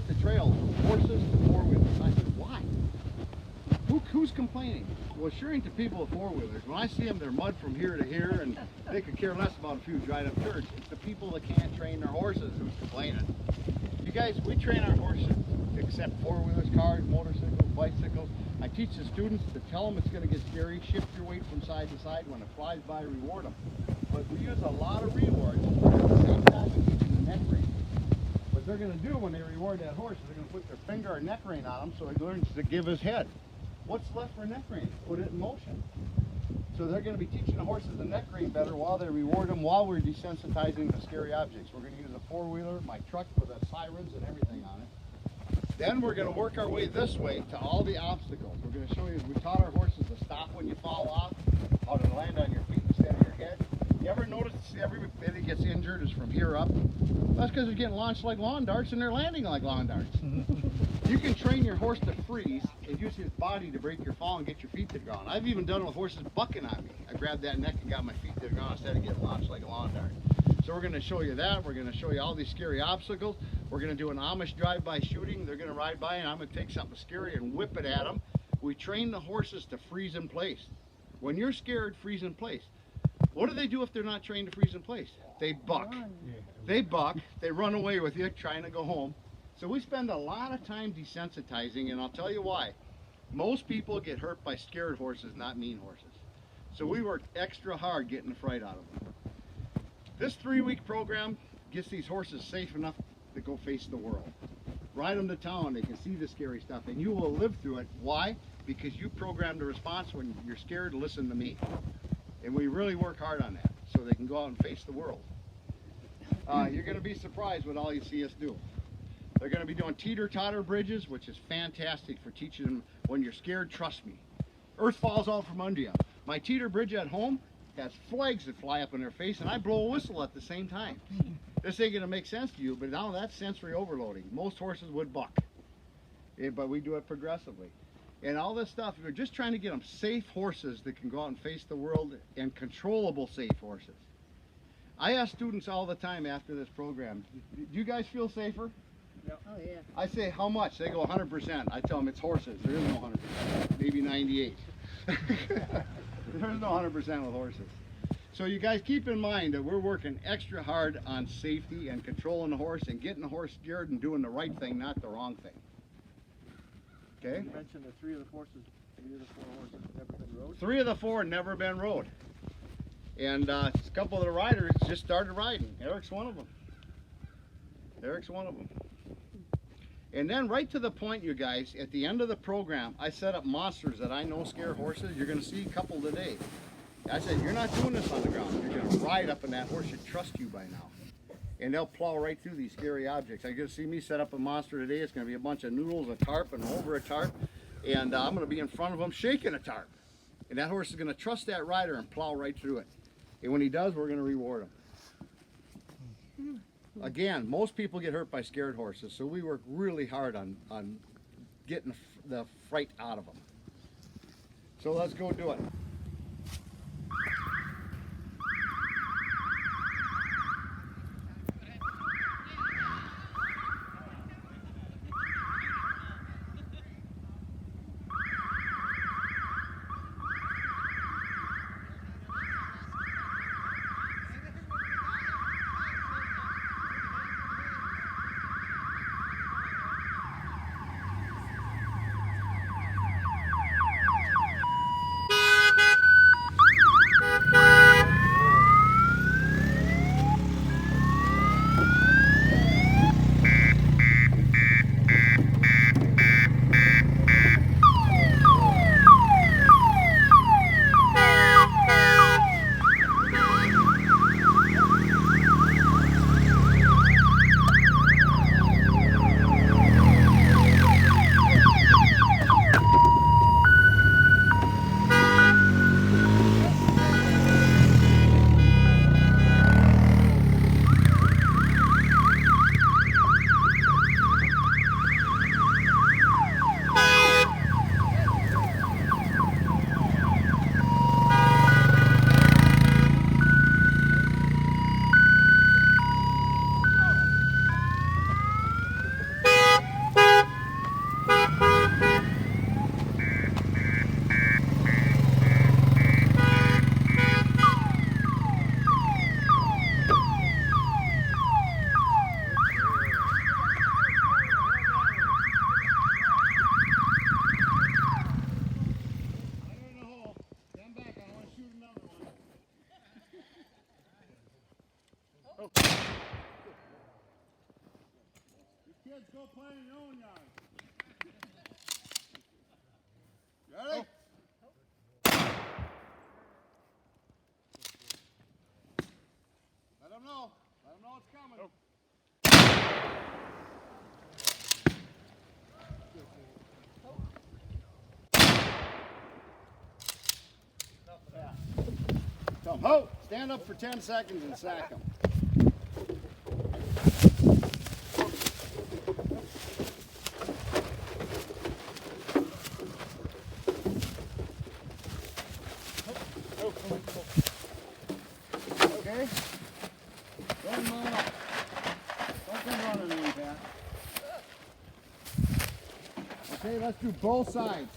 the trails from horses to four-wheelers. I said, why? Who's complaining? Well, assuring to people with four-wheelers, when I see them, they're mud from here to here, and they could care less about a few dried-up turds. It's the people that can't train their horses who's complaining. You guys, we train our horses, except four-wheelers, cars, motorcycles, bicycles. I teach the students to tell them it's going to get scary, shift your weight from side to side. When it flies by, reward them. But we use a lot of rewards at the same time we teach them the neck rein. What they're going to do when they reward that horse is they're going to put their finger or neck rein on him so he learns to give his head. What's left for neck rein? Put it in motion. So they're going to be teaching the horses the neck rein better while they reward them, while we're desensitizing the scary objects. We're going to use a four-wheeler, my truck with the sirens and everything on it. Then we're going to work our way this way to all the obstacles. We're going to show you, we taught our horses to stop when you fall off, how to land on your feet instead of your head. You ever notice everybody gets injured is from here up? That's because they're getting launched like lawn darts and they're landing like lawn darts. You can train your horse to freeze and use his body to break your fall and get your feet to the ground. I've even done it with horses bucking on me. I grabbed that neck and got my feet to the ground instead of getting launched like a lawn dart. So we're going to show you that. We're going to show you all these scary obstacles. We're going to do an Amish drive-by shooting. They're going to ride by and I'm going to take something scary and whip it at them. We train the horses to freeze in place. When you're scared, freeze in place. What do they do if they're not trained to freeze in place? They buck. They buck. They run away with you trying to go home. So we spend a lot of time desensitizing, and I'll tell you why. Most people get hurt by scared horses, not mean horses. So we work extra hard getting the fright out of them. This 3-week program gets these horses safe enough to go face the world. Ride them to town, they can see the scary stuff, and you will live through it. Why? Because you programmed the response when you're scared, listen to me. And we really work hard on that, so they can go out and face the world. You're going to be surprised with all you see us do. They're going to be doing teeter-totter bridges, which is fantastic for teaching them when you're scared, trust me. Earth falls out from under you. My teeter bridge at home has flags that fly up in their face, and I blow a whistle at the same time. This ain't going to make sense to you, but now that's sensory overloading. Most horses would buck, but we do it progressively. And all this stuff, we're just trying to get them safe horses that can go out and face the world, and controllable safe horses. I ask students all the time after this program, do you guys feel safer? Oh, yeah. I say, how much? They go 100%. I tell them it's horses. There is no 100%. Maybe 98. There's no 100% with horses. So you guys keep in mind that we're working extra hard on safety and controlling the horse and getting the horse scared and doing the right thing, not the wrong thing. Okay? You mentioned that 3 of the 4 horses have never been rode. 3 of the 4 never been rode. And a couple of the riders just started riding. Eric's one of them. Eric's one of them. And then right to the point, you guys, at the end of the program, I set up monsters that I know scare horses. You're going to see a couple today. I said, you're not doing this on the ground. You're going to ride up, and that horse should trust you by now. And they'll plow right through these scary objects. You're going to see me set up a monster today. It's going to be a bunch of noodles, a tarp, and over a tarp. And I'm going to be in front of them shaking a tarp. And that horse is going to trust that rider and plow right through it. And when he does, we're going to reward him. Again, most people get hurt by scared horses, so we work really hard on getting the fright out of them. So let's go do it. kids, go play in your own yard. Ready? Let them know. Let them know it's coming. Tell them, ho! Stand up for 10 seconds and sack them. Okay? Don't mount up. Don't come running like that. Okay, let's do both sides.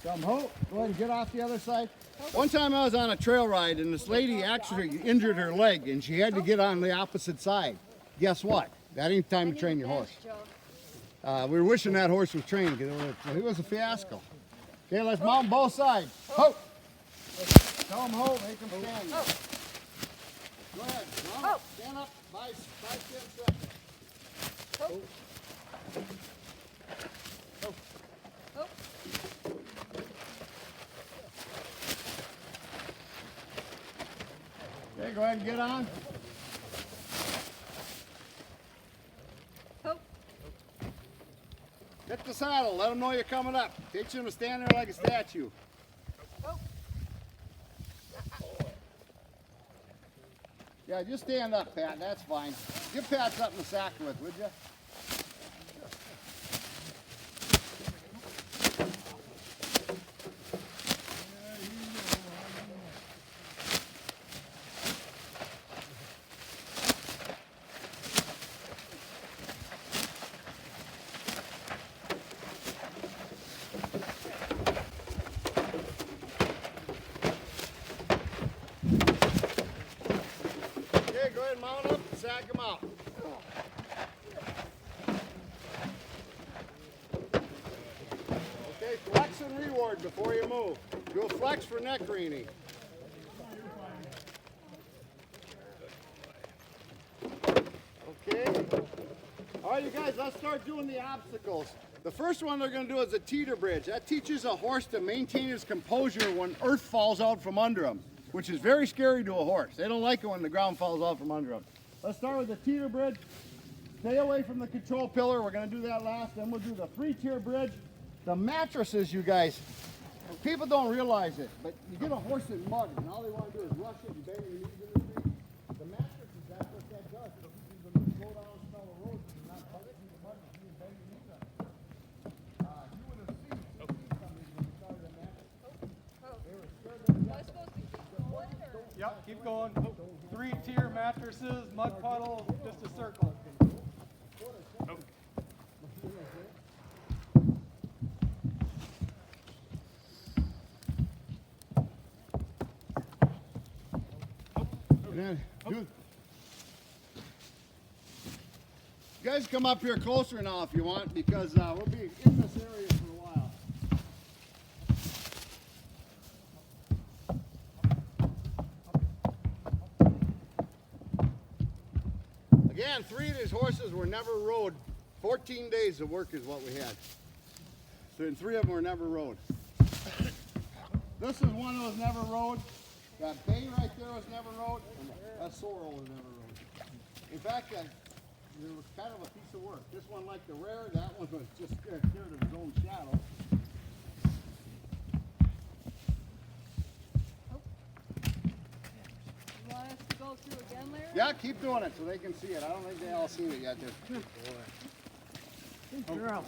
Some hope. Go ahead and get off the other side. One time I was on a trail ride and this lady actually injured her leg and she had to get on the opposite side. Guess what? That ain't time to train your horse. We were wishing that horse was trained because it was a fiasco. Okay, let's mount both sides. Ho! Tell them ho, make them stand. Go ahead. Mount. Stand up. 5, 10 seconds. Okay, go ahead and get on. Get the saddle. Let them know you're coming up. Teach them to stand there like a statue. Yeah, just stand up, Pat. That's fine. Give Pat something to sack with, would you? Go ahead and mount up and sack them out. Okay, flex and reward before you move. Do a flex for neck reining. Okay. All right, you guys, let's start doing the obstacles. The first one they're going to do is a teeter bridge. That teaches a horse to maintain his composure when earth falls out from under him, which is very scary to a horse. They don't like it when the ground falls out from under them. Let's start with the teeter bridge. Stay away from the control pillar. We're going to do that last. Then we'll do the 3-tier bridge. The mattresses, you guys, people don't realize it, but you get a horse in mud and all they want to do is rush it and bang your knees in the street. The mattresses, that's what that does. It'll keep you from slow down and smell the road and not bite it in the mud and you bang your knees on it. You would have seen somebody when you started a mattress. They were scared of the Yep, keep going. 3-tier mattresses, mud puddle, just a circle. And then, you guys come up here closer now if you want, because we'll be in this area for a while. Again, 3 of these horses were never rode. 14 days of work is what we had. So, and 3 of them were never rode. This is one that was never rode. That bay right there was never rode, and that sorrel was never rode. In fact, it was kind of a piece of work. This one liked the rear, that one was just scared of his own shadow. You want us to go through again, Larry? Yeah, keep doing it so they can see it. I don't think they all seen it yet. You're out.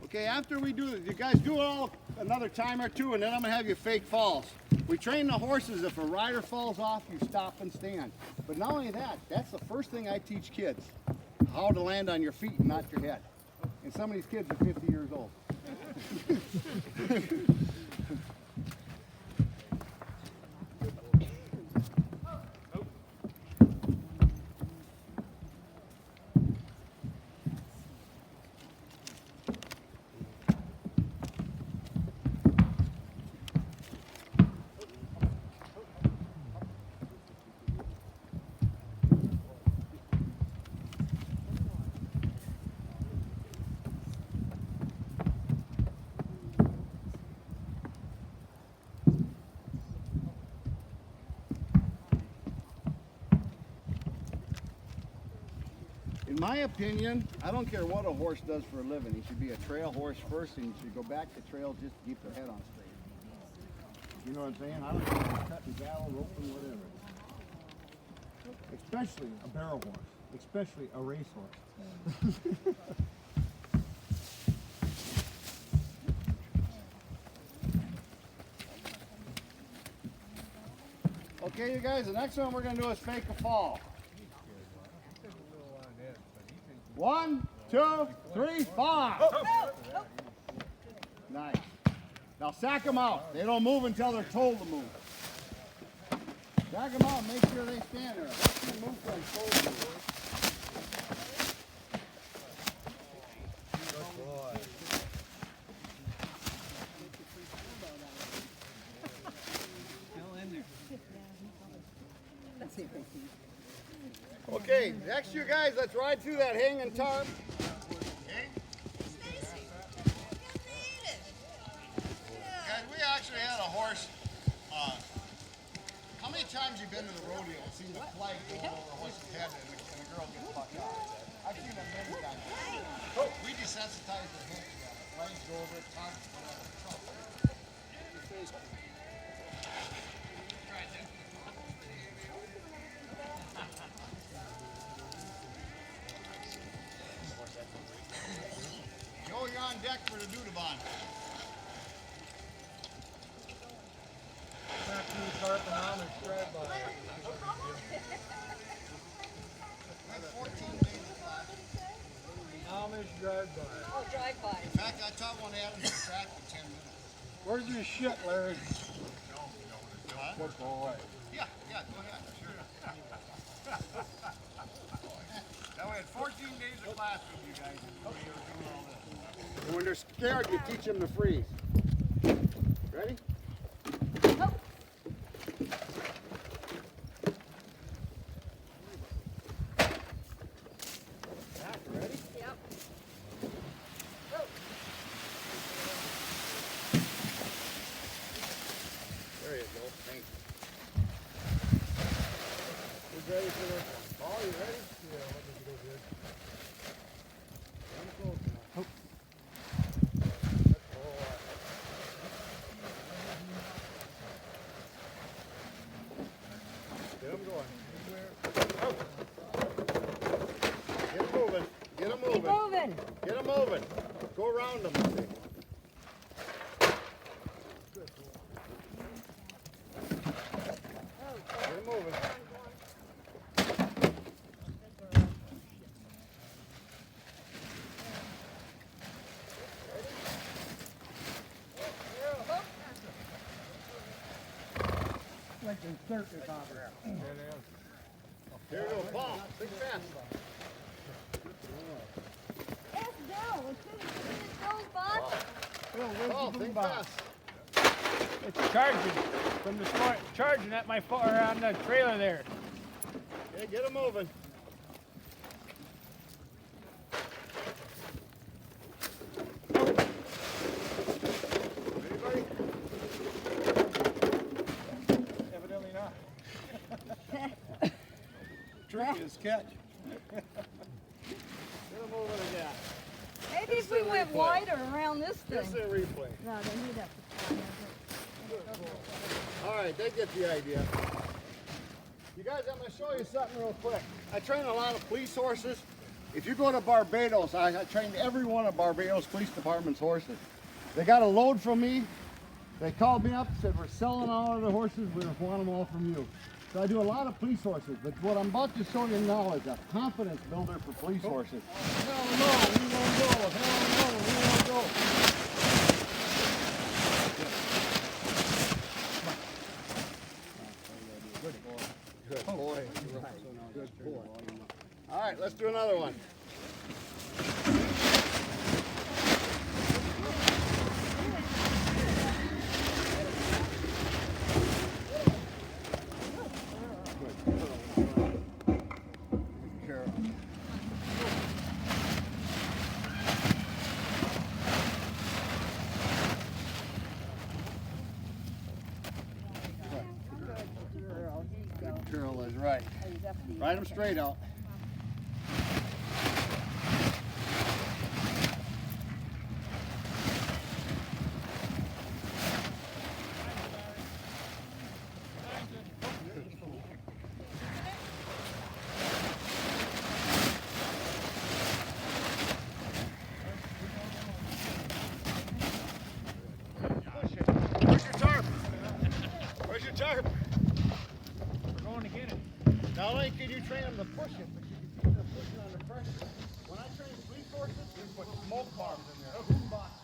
Okay, after we do this, you guys do it all another time or two, and then I'm going to have you fake falls. We train the horses, if a rider falls off, you stop and stand. But not only that, that's the first thing I teach kids, how to land on your feet and not your head. And some of these kids are 50 years old. In my opinion, I don't care what a horse does for a living. He should be a trail horse first, and he should go back to trail just to keep their head on straight. You know what I'm saying? I don't care if he's cutting cattle, roping, whatever. Especially a barrel horse. Especially a racehorse. Okay, you guys, the next one we're going to do is fake a fall. 1, 2, 3, 5. Nice. Now sack them out. They don't move until they're told to move. Sack them out and make sure they stand there. They move until they're told to move. Okay, next you guys, let's ride through that hanging tarp. Okay. Guys, we actually had a horse. How many times you been to the rodeo and seen the flag go over a horse's head and a girl get fucked out? I've seen that many times. We desensitized the horse to that. Flags go over it, tarp, Joe, you're on deck for the Dudabon. Back to the tarp and on and stride by. That's 14 days of class. Amish drive by. Oh, drive-by. In fact, I taught one Adam to track for 10 minutes. Where's your shit, Larry? Huh? Good boy. Yeah, go ahead. Sure. Now we had 14 days of class with you guys. And we were doing all this. And when they're scared, you teach them to freeze. Ready? Ready? Yep. There you go. Thank you. Who's ready for this one? Paul, you ready? Yeah, let me go good. I'm close enough. Get him going. Get him moving. Get him moving. Keep moving. Get him moving. Go around him. Get him moving. Like a circus opera. Here we go, Paul. Big fast. Yes, down. As soon as it goes by. Paul, think fast. It's charging from the start, charging at my foot or on the trailer there. Okay, get him moving. Anybody? Evidently not. Trick is catch. Get him moving again. Maybe if we went wider around this This is thing. a replay. No, they need that. All right, they get the idea. You guys, I'm going to show you something real quick. I train a lot of police horses. If you go to Barbados, I trained every one of Barbados Police Department's horses. They got a load from me. They called me up and said, we're selling all of the horses, we want them all from you. So I do a lot of police horses, but what I'm about to show you now is a confidence builder for police horses. Hell no, we won't go. Hell no, we won't go. Good boy. Good boy. All right, let's do another one. Curl is right. Ride them straight out. Not only can you train them to push it, but you can teach them pushing under pressure. When I train police horses, we put smoke bombs in there. Boom boxes.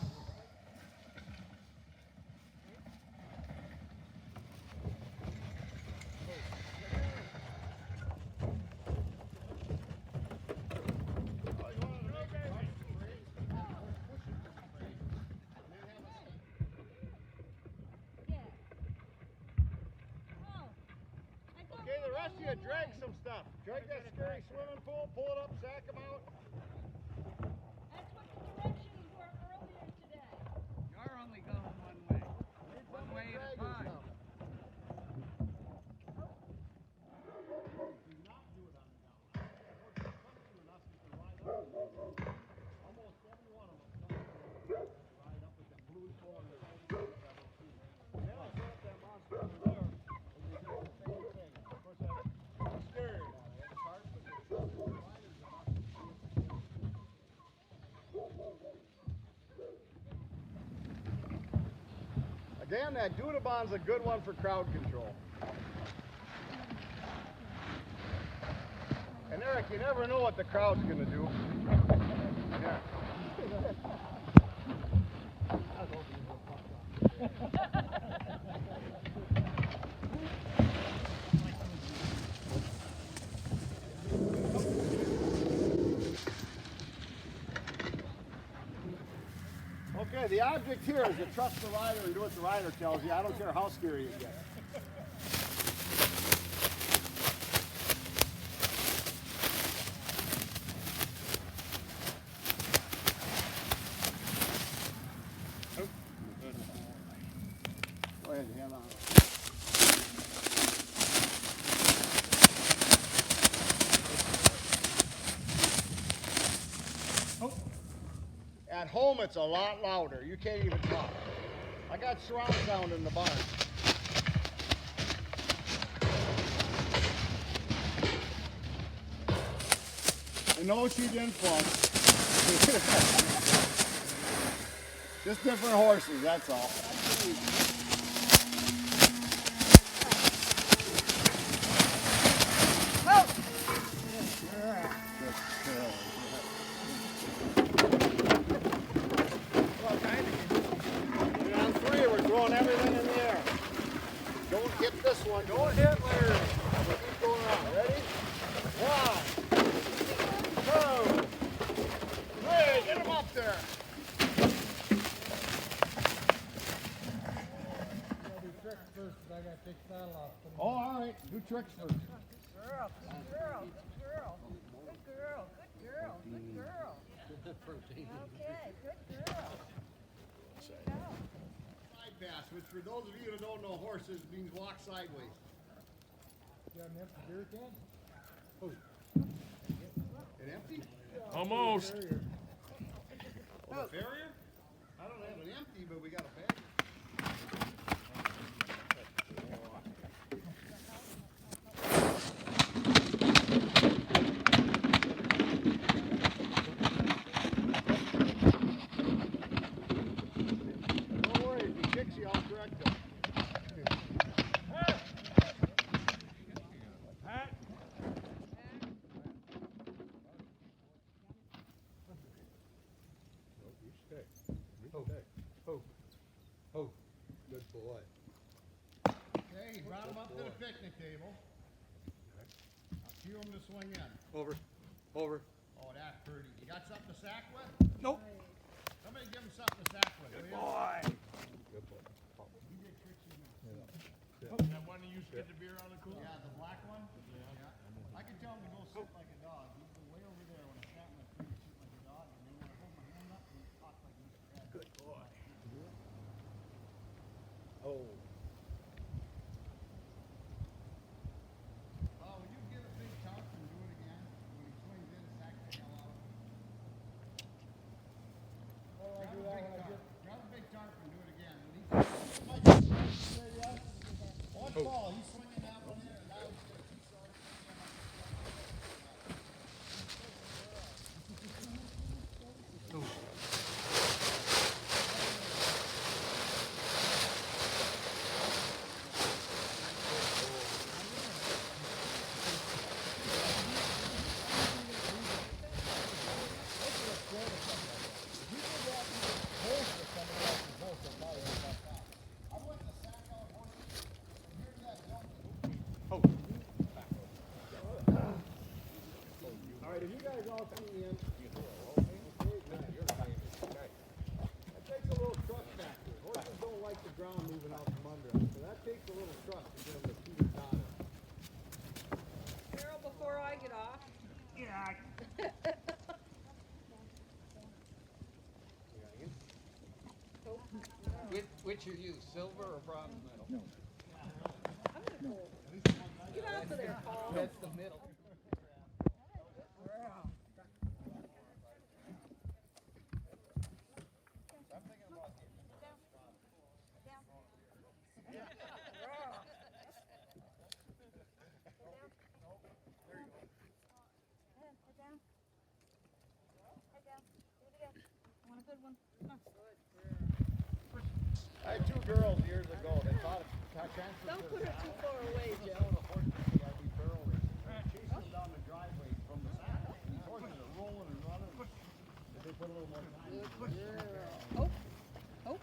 Okay, the rest of you drag some stuff. Drag that scary swimming pool, pull it up, sack them out. That's what the directions were earlier today. You're only going one way. One way at a time. Almost every one of them comes to ride up with that blue pole in their hand. Then I set up that monster over there, and they do the same thing. Of course, I'm scared. It's hard, but the riders are not Again, that Dudabon's a good one for crowd control. And Eric, you never know what the crowd's going to do. Yeah. Okay, the object here is to trust the rider and do what the rider tells you. I don't care how scary it gets. Go ahead, hand on. At home, it's a lot louder. You can't even talk. I got surround sound in the barn. And no, she didn't flunk. Just different horses, that's all. On three, we're throwing everything in the air. Don't hit this one. Don't hit Larry. Keep going on. Ready? 1, 2, 3. Get him up there. Oh, all right. Do tricks first. Girl, good girl, good girl. Good girl, good girl, good girl. Okay, good girl. There you go. Side pass, which for those of you who don't know horses means walk sideways. You got an empty beer can? Oh. It empty? Almost. Oh, the farrier? I don't have it empty, but we got a bag. Don't worry, if he kicks you, I'll correct him. Oh, good boy. Okay, he brought him up to the picnic table. Now cue him to swing in. Over. Over. Oh, that's pretty. You got something to sack with? Nope. Somebody give him something to sack with. Good boy. Good boy. He did tricks in there. That one you used to get the beer on the cooler? Yeah, the black one? Yeah. I can tell him to go sit like a dog. He's been way over there when I sat in my tree to sit like a dog. And then when I hold my hand up, he talks like Mr. Ed. Good boy. Oh. Oh, will you give a big chunk and do it again? When he swings in, sack the hell out of him. Grab a big chunk and do it again. When one ball, he's swinging that one there, and now he's going to keep throwing it. off in the end. That takes a little trust factor. Horses don't like the ground moving out from under them, so that takes a little trust to get them to teeter-totter. Carol, before I get off. Yeah. Which are you, silver or bronze medal? I'm gonna go. Get off of there, Paul. That's the middle. I had two girls years ago that thought transferred Don't to put the her too far away, Joe. Minnesota horses they had these barrel races. Chasing them down the driveway from the saddle. These horses are rolling and running. If they put a little more time. Oh, oh.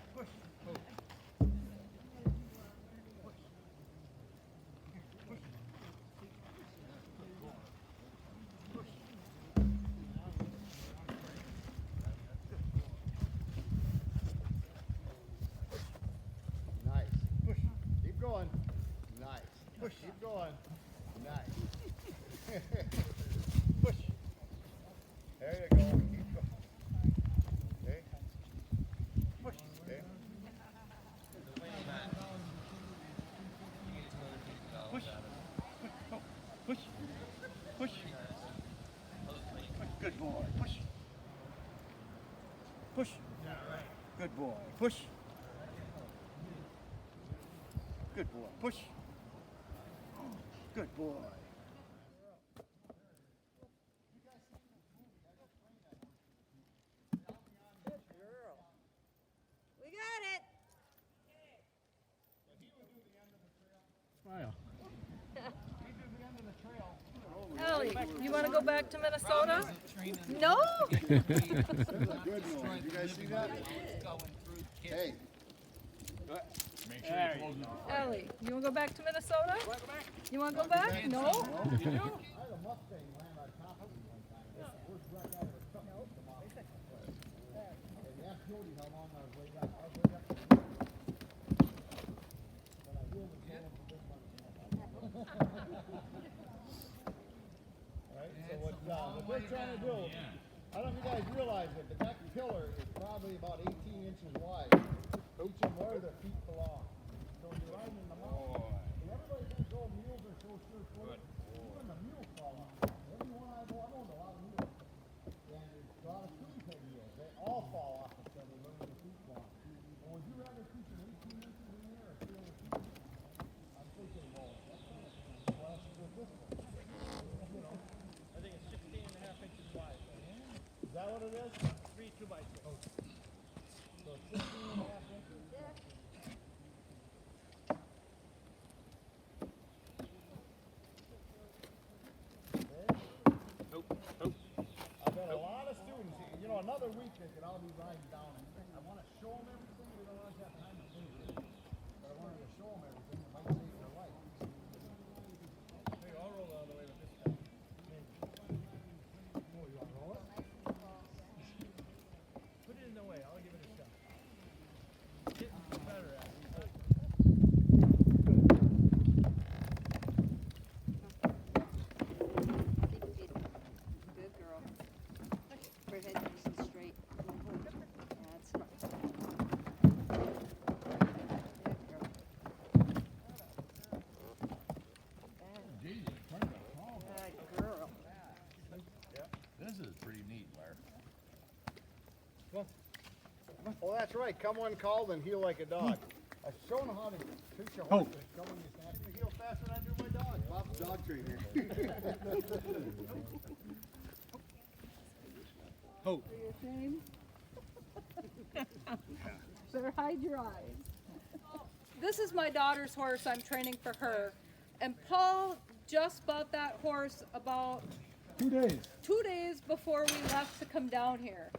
Nice. Push. Keep going. Nice. Push. Keep going. Nice. Push. There you go. Keep going. Okay. Push. Okay. Push. Push. Push. Good boy. Push. Push. Good boy. Push. Good boy. Push. Good boy. Good girl. We got it. Smile. Ellie, you want to go back to Minnesota? No. That's a good one. You guys see that? Hey. There you go. Ellie, you want to go back to Minnesota? You want to go back? No. I had a Mustang land on top of me one time. Worst wreck I ever took. And ask Jody how long I was way up. I was way up. But I will was going for big money. Alright, so what we're trying to do, I don't know if you guys realize it, but that pillar is probably about 18 inches wide. Reaching where the feet belong. So when you're riding in the mountain, and everybody thinks, oh, mules are so sure-footed. Even the mules fall off. Every one I've owned a lot of mules. And there's a lot of twin-peg mules. They all fall off until they learn their feet long. But would you rather teach an 18 inches in there or 3 feet? I'm thinking, well, that's kind of well, with this one. You know. I think it's 16 and a half inches wide. Is that what it is? 3 2x6. So 16 and a half inches. I bet a lot of students, you know, another week they could all be riding down. I want to show them everything. We don't always have time to do it. But I wanted to show them everything. It might save their life. Hey, I'll roll all the way with this time. Oh, you want to roll it? Put it in the way. I'll give it a shot. Getting better at it. Good girl. Her head nice and straight. That's right. Good girl. This is pretty neat, Larry. Oh, that's right. Come when called and heel like a dog. I've shown how to treat your horse. Showing you snap the heel faster than I do my dog. Bob's dog trainer. Ho. Are you ashamed? Better hide your eyes. This is my daughter's horse. I'm training for her. And Paul just bought that horse about 2 days. 2 days before we left to come down here.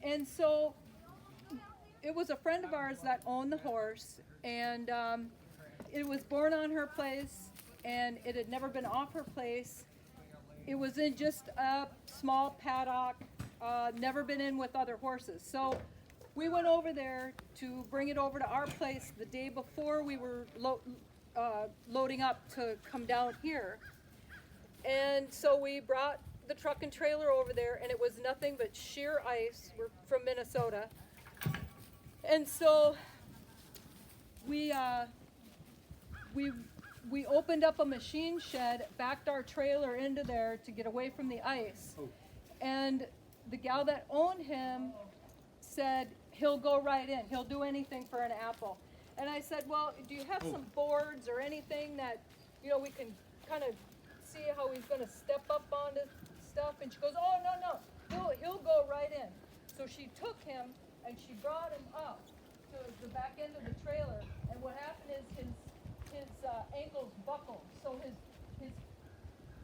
And so it was a friend of ours that owned the horse, and it was born on her place, and it had never been off her place. it was in just a small paddock, never been in with other horses. So we went over there to bring it over to our place the day before we were loading up to come down here. And so we brought the truck and trailer over there, and it was nothing but sheer ice. We're from Minnesota. And so we opened up a machine shed, backed our trailer into there to get away from the ice. And the gal that owned him said, he'll go right in. He'll do anything for an apple. And I said, well, do you have some boards or anything that, you know, we can kind of see how he's going to step up onto stuff? And she goes, oh, no, he'll go right in. So she took him and she brought him up to the back end of the trailer. And what happened is his ankles buckled. So his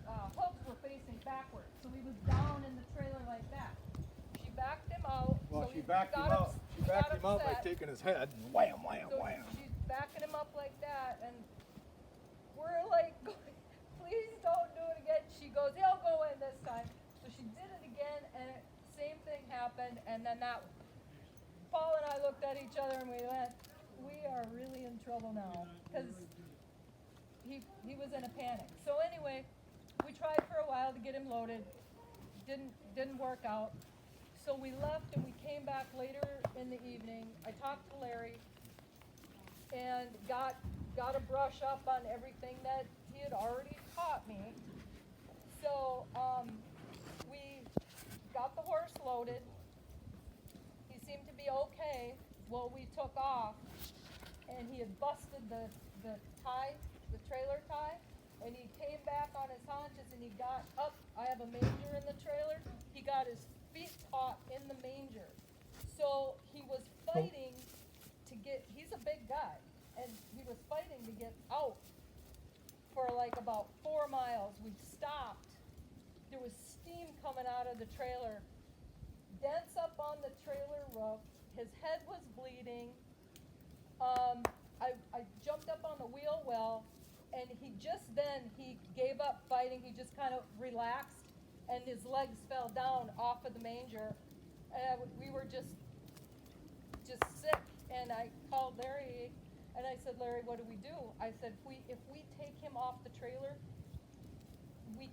hooks were facing backwards. So he was down in the trailer like that. She backed him out. Well, so she backed him out. She backed him out by taking his head. Wham, wham, so wham. she's backing him up like that, and we're like, please don't do it again. She goes, he'll go in this time. So she did it again, and same thing happened, and then Paul and I looked at each other and we went, we are really in trouble now, because he was in a panic. So anyway, we tried for a while to get him loaded. Didn't work out. So we left and we came back later in the evening. I talked to Larry and got a brush up on everything that he had already taught me. So we got the horse loaded. He seemed to be okay. Well, we took off and he had busted the tie, the trailer tie, and he came back on his haunches and he got up. I have a manger in the trailer. He got his feet caught in the manger. So he was fighting to get, he's a big guy, and he was fighting to get out for like about 4 miles. We stopped. There was steam coming out of the trailer. Dents up on the trailer roof. His head was bleeding. I jumped up on the wheel well, and he gave up fighting. He just kind of relaxed, and his legs fell down off of the manger. And we were just sick. And I called Larry, and I said, Larry, what do we do? I said, if we take him off the trailer, we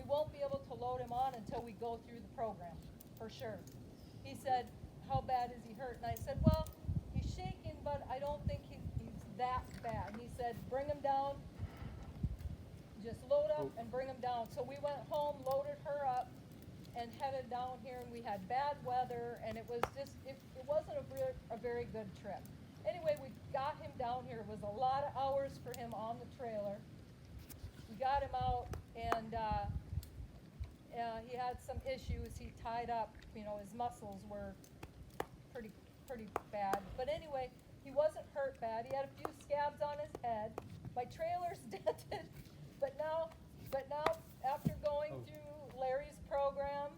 won't be able to load him on until we go through the program, for sure. He said, how bad is he hurt? And I said, well, he's shaking, but I don't think he's that bad. He said, bring him down, just load up and bring him down. So we went home, loaded her up, and headed down here, and we had bad weather, and it was just, it wasn't a very good trip. Anyway, we got him down here. It was a lot of hours for him on the trailer. We got him out, and he had some issues. He tied up, his muscles were pretty bad. But anyway, he wasn't hurt bad. He had a few scabs on his head. My trailer's dented. But now, after going through Larry's program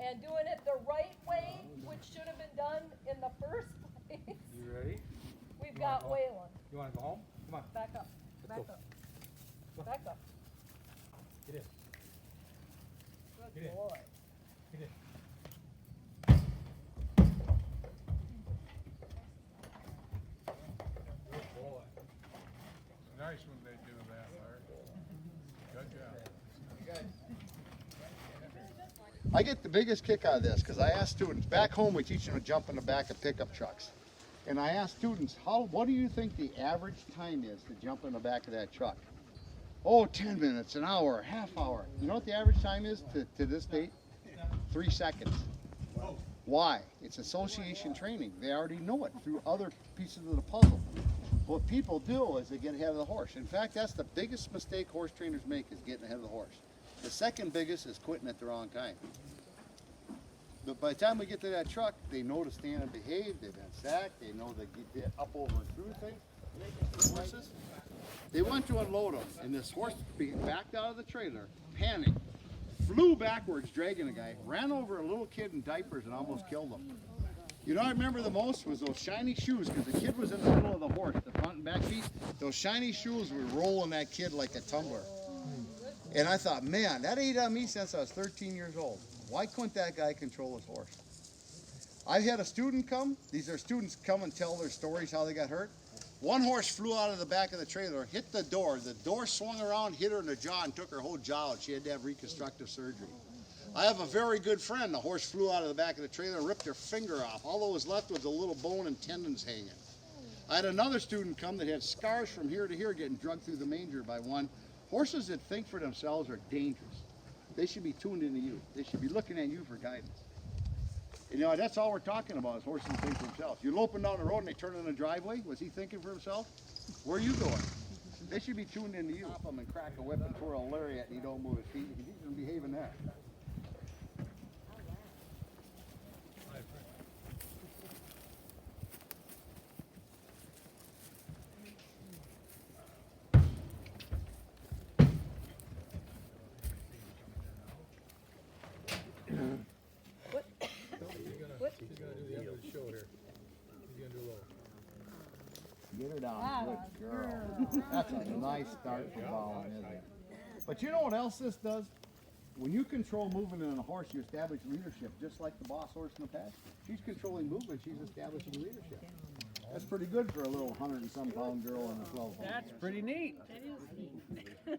and doing it the right way, which should have been done in the first place. You ready? We've got Waylon. You want to go home? Come on. Back up. Back go. up. Back up. Get in. Good Get in. boy. Get in. Good boy. Nice when they do that, Larry. Good job. I get the biggest kick out of this because I ask students, back home we teach them to jump in the back of pickup trucks. And I ask students, what do you think the average time is to jump in the back of that truck? Oh, 10 minutes, an hour, a half hour. You know what the average time is to this date? 3 seconds. Why? It's association training. They already know it through other pieces of the puzzle. What people do is they get ahead of the horse. In fact, that's the biggest mistake horse trainers make, is getting ahead of the horse. The second biggest is quitting at the wrong time. But by the time we get to that truck, they know to stand and behave. They've been sacked. They know to get up over and through things. Horses, they went to unload them, and this horse backed out of the trailer, panicked, flew backwards, dragging a guy, ran over a little kid in diapers and almost killed him. You know what I remember the most was those shiny shoes, because the kid was in the middle of the horse, the front and back feet. Those shiny shoes were rolling that kid like a tumbler. And I thought, man, that ain't on me since I was 13 years old. Why couldn't that guy control his horse? I've had a student come. These are students come and tell their stories how they got hurt. One horse flew out of the back of the trailer, hit the door. The door swung around, hit her in the jaw, and took her whole jaw out. She had to have reconstructive surgery. I have a very good friend. The horse flew out of the back of the trailer and ripped her finger off. All that was left was a little bone and tendons hanging. I had another student come that had scars from here to here getting drugged through the manger by one. Horses that think for themselves are dangerous. They should be tuned into you. They should be looking at you for guidance. You know, that's all we're talking about is horses that think for themselves. You're loping down the road and they turn in the driveway. Was he thinking for himself? Where are you going? They should be tuned into you. Stop him and crack a whip and twirl a lariat and he don't move his feet. He's going to be behaving there. He's gonna do the end of the show here. He's gonna do a little. Get her down, good girl. That's a nice start for bowling, isn't it? But you know what else this does? When you control movement in a horse, you establish leadership, just like the boss horse in the pasture. She's controlling movement, she's establishing leadership. That's pretty good for a little 100 and some pound girl on a 12 pound. That's pretty neat. That is neat.